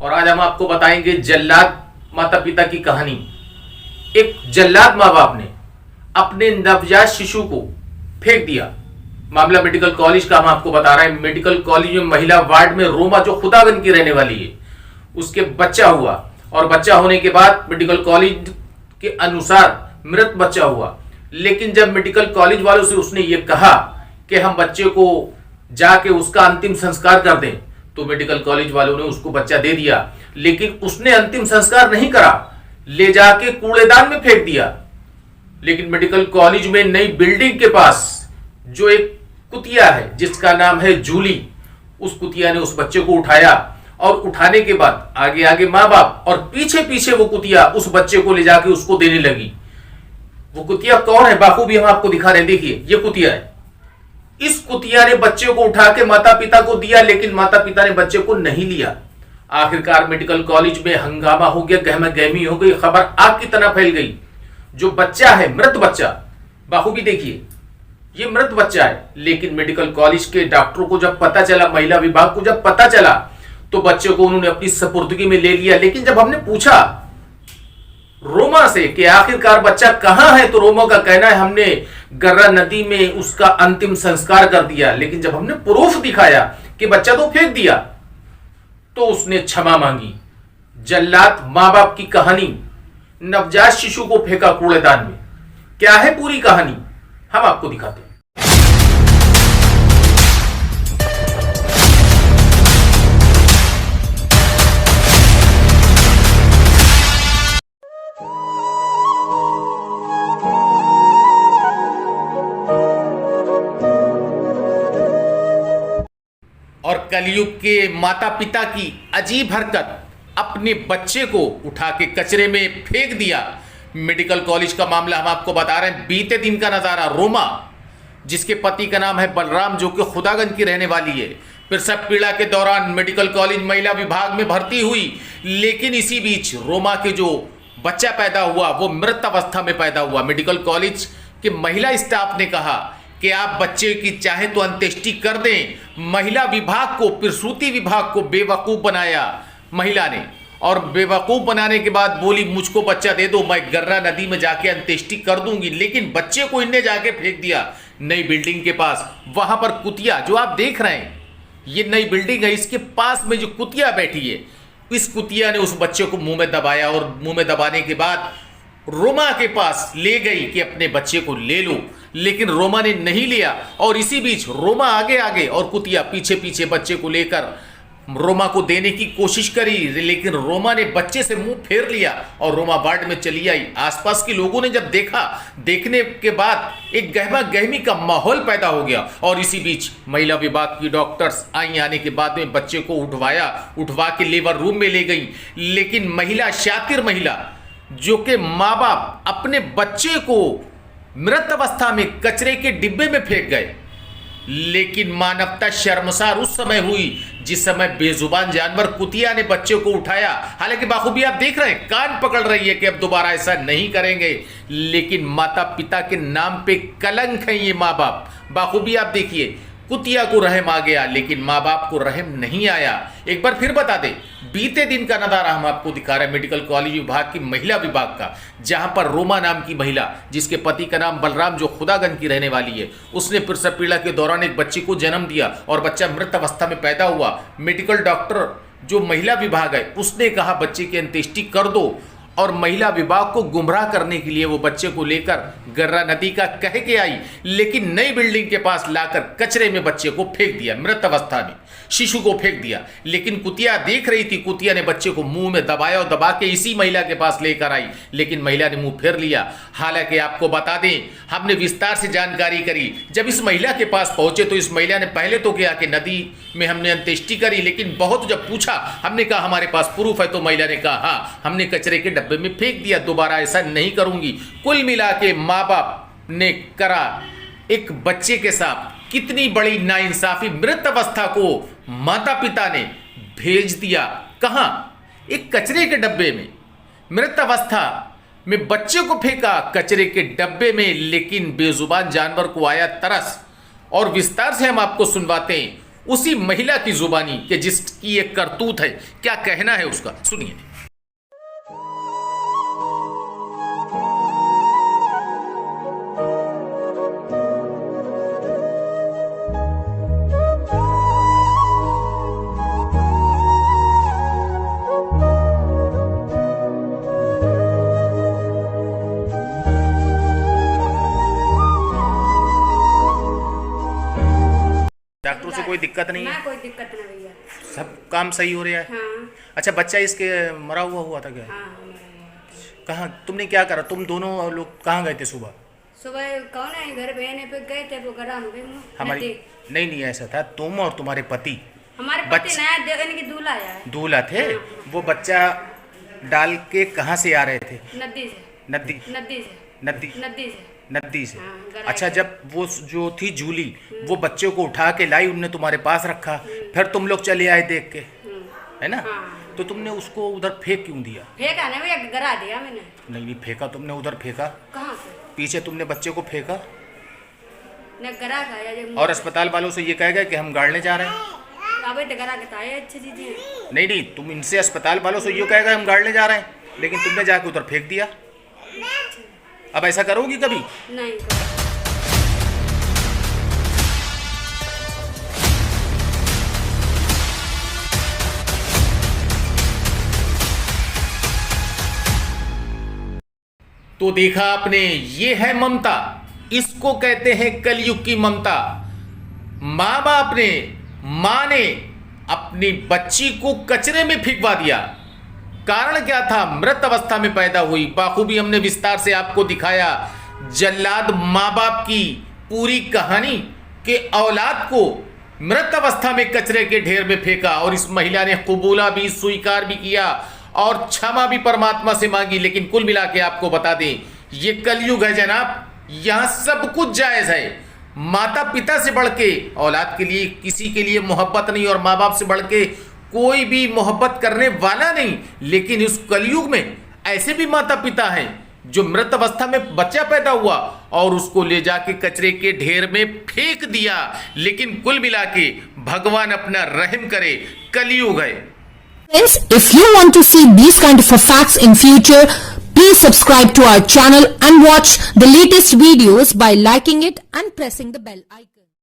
और आज हम आपको बताएंगे जल्लाद माता पिता की कहानी। एक जल्लाद माँ बाप ने अपने नवजात शिशु को फेंक दिया। मामला मेडिकल कॉलेज का हम आपको बता रहे हैं। मेडिकल कॉलेज में महिला वार्ड में रोमा जो खुदागंज की रहने वाली है, उसके बच्चा हुआ और बच्चा होने के बाद मेडिकल कॉलेज के अनुसार मृत बच्चा हुआ। लेकिन जब मेडिकल कॉलेज वालों से उसने ये कहा कि हम बच्चे को जाके उसका अंतिम संस्कार कर दें, तो मेडिकल कॉलेज वालों ने उसको बच्चा दे दिया। लेकिन उसने अंतिम संस्कार नहीं करा, ले जाके कूड़ेदान में फेंक दिया। लेकिन मेडिकल कॉलेज में नई बिल्डिंग के पास जो एक कुतिया है जिसका नाम है जूली, उस कुतिया ने उस बच्चे को उठाया और उठाने के बाद आगे आगे माँ बाप और पीछे पीछे वो कुतिया उस बच्चे को ले जाके उसको देने लगी। वो कुतिया कौन है बाखूबी हम आपको दिखा रहे हैं। देखिए ये कुतिया है। इस कुतिया ने बच्चे को उठा के माता पिता को दिया, लेकिन माता पिता ने बच्चे को नहीं लिया। आखिरकार मेडिकल कॉलेज में हंगामा हो गया, गहमा गहमी हो गई, खबर आग की तरह फैल गई। जो बच्चा है मृत बच्चा, बाखूबी देखिए ये मृत बच्चा है। लेकिन मेडिकल कॉलेज के डॉक्टरों को जब पता चला, महिला विभाग को जब पता चला, तो बच्चे को उन्होंने अपनी सपुर्दगी में ले लिया। लेकिन जब हमने पूछा रोमा से कि आखिरकार बच्चा कहां है, तो रोमा का कहना है हमने गर्रा नदी में उसका अंतिम संस्कार कर दिया। लेकिन जब हमने प्रूफ दिखाया कि बच्चा तो फेंक दिया, तो उसने क्षमा मांगी। जल्लाद मां बाप की कहानी, नवजात शिशु को फेंका कूड़ेदान में। क्या है पूरी कहानी हम आपको दिखाते हैं। और कलयुग के माता पिता की अजीब हरकत, अपने बच्चे को उठा के कचरे में फेंक दिया। मेडिकल कॉलेज का मामला हम आपको बता रहे हैं। बीते दिन का नजारा, रोमा जिसके पति का नाम है बलराम, जो कि खुदागंज की रहने वाली है, प्रसव पीड़ा के दौरान मेडिकल कॉलेज महिला विभाग में भर्ती हुई। लेकिन इसी बीच रोमा के जो बच्चा पैदा हुआ वो मृत अवस्था में पैदा हुआ। मेडिकल कॉलेज के महिला स्टाफ ने कहा कि आप बच्चे की चाहे तो अंत्येष्टि कर दें। महिला विभाग को, प्रसूति विभाग को बेवकूफ़ बनाया महिला ने, और बेवकूफ़ बनाने के बाद बोली मुझको बच्चा दे दो, मैं गर्रा नदी में जाके अंत्येष्टि कर दूंगी। लेकिन बच्चे को इनने जाके फेंक दिया नई बिल्डिंग के पास। वहां पर कुतिया जो आप देख रहे हैं, ये नई बिल्डिंग है, इसके पास में जो कुतिया बैठी है, इस कुतिया ने उस बच्चे को मुंह में दबाया और मुंह में दबाने के बाद रोमा के पास ले गई कि अपने बच्चे को ले लो। लेकिन रोमा ने नहीं लिया, और इसी बीच रोमा आगे आगे और कुतिया पीछे पीछे बच्चे को लेकर रोमा को देने की कोशिश करी। लेकिन रोमा ने बच्चे से मुंह फेर लिया और रोमा वार्ड में चली आई। आसपास के लोगों ने जब देखा, देखने के बाद एक गहमा गहमी का माहौल पैदा हो गया। और इसी बीच महिला विभाग की डॉक्टर्स आई। आने के बाद में बच्चे को उठवा के लेबर रूम में ले गई। लेकिन महिला, शातिर महिला, जो कि माँ बाप अपने बच्चे को मृत अवस्था में कचरे के डिब्बे में फेंक गए। लेकिन मानवता शर्मसार उस समय हुई जिस समय बेजुबान जानवर कुतिया ने बच्चे को उठाया। हालांकि बाखूबी आप देख रहे हैं, कान पकड़ रही है कि अब दोबारा ऐसा नहीं करेंगे। लेकिन माता पिता के नाम पे कलंक है ये माँ बाप। बाखूबी आप देखिए, कुतिया को रहम आ गया लेकिन माँ बाप को रहम नहीं आया। एक बार फिर बता दें, बीते दिन का नज़ारा हम आपको दिखा रहे हैं मेडिकल कॉलेज विभाग की महिला विभाग का, जहां पर रोमा नाम की महिला, जिसके पति का नाम बलराम, जो खुदागंज की रहने वाली है, उसने प्रसव पीड़ा के दौरान एक बच्चे को जन्म दिया और बच्चा मृत अवस्था में पैदा हुआ। मेडिकल डॉक्टर जो महिला विभाग है उसने कहा बच्चे की अंत्येष्टि कर दो, और महिला विभाग को गुमराह करने के लिए वो बच्चे को लेकर गर्रा नदी का कह के आई। लेकिन नई बिल्डिंग के पास लाकर कचरे में बच्चे को फेंक दिया, मृत अवस्था में शिशु को फेंक दिया। लेकिन कुतिया देख रही थी, कुतिया ने बच्चे को मुंह में दबाया और दबा के इसी महिला के पास लेकर आई। लेकिन महिला ने मुंह फेर लिया। हालांकि आपको बता दें, हमने विस्तार से जानकारी करी। जब इस महिला के पास पहुंचे तो इस महिला ने पहले तो किया कि नदी में हमने अंत्येष्टि करी। लेकिन बहुत जब पूछा, हमने कहा हमारे पास प्रूफ है, तो महिला ने कहा हाँ, हमने कचरे के डब्बे में फेंक दिया, दोबारा ऐसा नहीं करूंगी। कुल मिला के माँ बाप ने करा एक बच्चे के साथ कितनी बड़ी नाइंसाफी। मृत अवस्था को माता पिता ने भेज दिया कहां? एक कचरे के डब्बे में। मृत अवस्था में बच्चे को फेंका कचरे के डब्बे में। लेकिन बेजुबान जानवर को आया तरस, और विस्तार से हम आपको सुनवाते हैं उसी महिला की जुबानी कि जिसकी एक करतूत है, क्या कहना है उसका, सुनिए। डॉक्टरों से कोई दिक्कत नहीं है? कोई दिक्कत नहीं भैया, सब काम सही हो रहा है। हाँ। अच्छा, बच्चा इसके मरा हुआ था क्या? हाँ, कहाँ तुमने क्या करा? तुम दोनों लोग कहाँ गए थे सुबह? सुबह कौन है घर बहने पे गए थे, वो गरा हमारी नहीं ऐसा था, तुम और तुम्हारे पति, हमारे पति नया इनकी दूल्हा आया है। दूल्हा थे। वो बच्चा डाल के कहाँ से आ रहे थे? नदी से। नदी से। हाँ, अच्छा, जब वो जो थी जूली, वो बच्चे को उठा के लाई, उनने तुम्हारे पास रखा, फिर तुम लोग चले आए देख के, है ना? हाँ। तो तुमने उसको उधर फेंक क्यों दिया? फेंका नहीं भैया, गरा दिया मैंने। नहीं फेंका तुमने, उधर फेंका कहाँ से? पीछे तुमने बच्चे को फेंका ने गरा खाया और अस्पताल वालों से ये कह गए कि हम गाड़ने जा रहे हैं। अबे तो गरा के ताए अच्छी चीजें। नहीं, तुम इनसे अस्पताल वालों से ये कह गए हम गाड़ने जा रहे हैं, लेकिन तुमने जाके उधर फेंक दिया। अब ऐसा करोगी कभी? नहीं। तो देखा आपने, ये है ममता, इसको कहते हैं कलयुग की ममता। माँ ने अपनी बच्ची को कचरे में फेंकवा दिया। कारण क्या था? मृत अवस्था में पैदा हुई। बाखूबी हमने विस्तार से आपको दिखाया जल्लाद माँ बाप की पूरी कहानी के औलाद को मृत अवस्था में कचरे के ढेर में फेंका, और इस महिला ने कबूला भी, स्वीकार भी किया और क्षमा भी परमात्मा से मांगी। लेकिन कुल मिला के आपको बता दें, ये कलयुग है जनाब, यहां सब कुछ जायज है। माता पिता से बढ़ के औलाद के लिए किसी के लिए मोहब्बत नहीं, और माँ बाप से बढ़ के कोई भी मोहब्बत करने वाला नहीं। लेकिन इस कलयुग में ऐसे भी माता पिता हैं जो मृत अवस्था में बच्चा पैदा हुआ और उसको ले जाके कचरे के ढेर में फेंक दिया। लेकिन कुल मिला के भगवान अपना रहम करे, कलयुग है। Friends, if you want to see these kind of facts in future, please subscribe to our channel and watch the latest videos by liking it and pressing the bell icon.